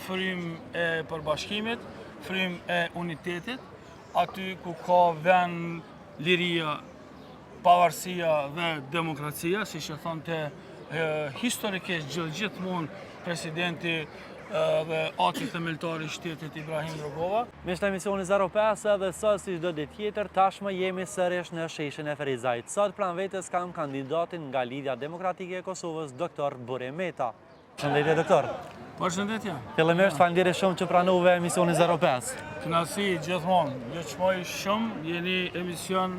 frymë e përbashkimit, frymë e unitetit, aty ku ka vend liria, pavarësia dhe demokracia, si që thonte historikisht gjithmonë presidenti dhe ati themeltari i shtetit Ibrahim Rugova. Miqtë e emisionit 05 edhe sot si çdo ditë tjetër, tashmë jemi sërish në sheshin e Ferizajt. Sot pranë vetes kam kandidatin nga Lidhja Demokratike e Kosovës, doktor Burim Meta. Përshëndetje, doktor. Përshëndetje. Fillimisht faleminderit shumë që pranove emisionin 05. Kënaqësi gjithmonë. Ju çmoj shumë, jeni emision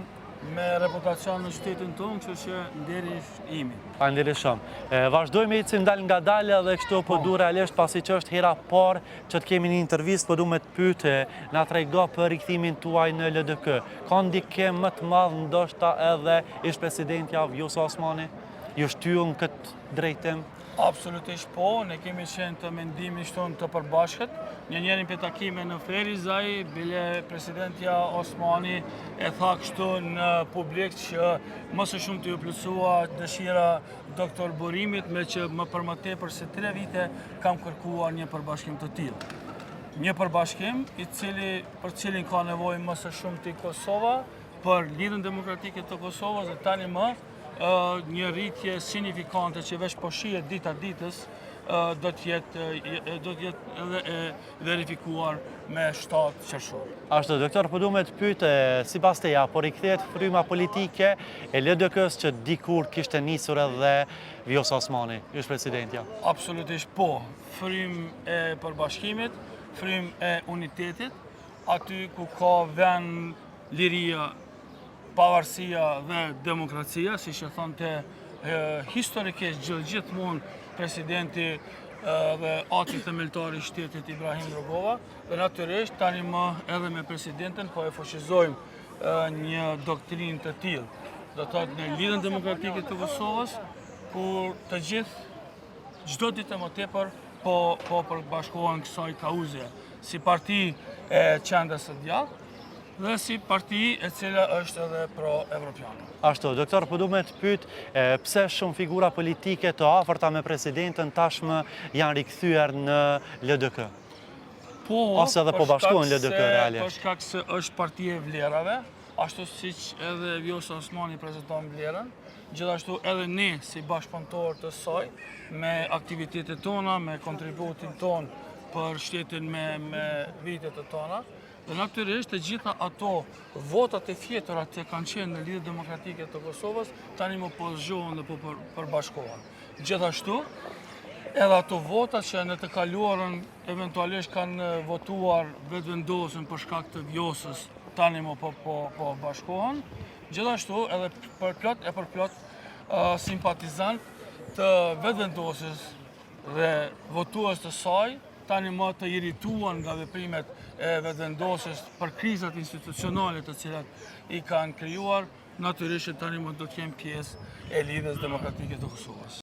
me reputacion në shtetin tonë, kështu që nderisht imi. Faleminderit shumë. Vazhdojmë i ndal nga dalë dhe kështu po du realisht pasi që është hera parë që të kemi një intervistë, po du me të pyete, na trego për rikthimin tuaj në LDK. Ka ndikim më të madh ndoshta edhe ish presidentja Vjosa Osmani? Ju shtyun këtë drejtim? Absolutisht po, ne kemi qenë të mendimin tonë të përbashkët. Njërin për takime në Ferizaj, bile presidentja Osmani e tha kështu në publik që më së shumë të ju plotësua dëshira doktor Burimit, me që më për më tepër se 3 vite kam kërkuar një përbashkim të tillë. Një përbashkim për cilin ka nevojë më së shumë të Kosova, për Lidhjen Demokratike të Kosovës dhe tani më një rritje signifikante që veç po shihet dita ditës do të jetë edhe verifikuar me 7 qershor. Ashtu, doktor, po du me të pyete, sipas teja, po rikthehet fryma politike e LDK-s që dikur kishte nisur edhe Vjosa Osmani, ish presidentja? Absolutisht po. Frymë e përbashkimit, frymë e unitetit, aty ku ka vend liria, pavarësia dhe demokracia, si që thonte historikisht gjithmonë presidenti dhe ati themeltari i shtetit Ibrahim Rugova, dhe natyrisht tani më edhe me presidentin po e fuqizojmë një doktrinë të tillë. Do të thotë në Lidhjen Demokratike të Kosovës, kur të gjithë çdo ditë më tepër po përbashkohen kësaj kauze, si parti e qendrës së djathtë, dhe si parti e cila është edhe pro-evropiane. Ashtu, doktor, po du me të pyet, pse shumë figura politike të afërta me presidentin tashmë janë rikthyer në LDK? Ose edhe po bashkohen LDK realisht? Për shkak se është parti e vlerave, ashtu siç edhe Vjosa Osmani prezanton vlerën, gjithashtu edhe ne si bashkëpunëtor të saj, me aktivitetet tona, me kontributin ton për shtetin me vitet të tona, dhe natyrisht të gjitha ato votat e fjetura që kanë qenë në Lidhjen Demokratike të Kosovës, tani më po zgjohen dhe po përbashkohen. Gjithashtu, edhe ato votat që në të kaluarën eventualisht kanë votuar vetëvendosën për shkak të Vjosës, tani më po bashkohen. Gjithashtu, edhe për plot simpatizant të vetëvendosës dhe votues të saj, tani më të irrituan nga veprimet e vetëvendosjes për krizat institucionale të cilat i kanë krijuar, natyrisht tani më do të jenë pjesë e Lidhjes Demokratike të Kosovës.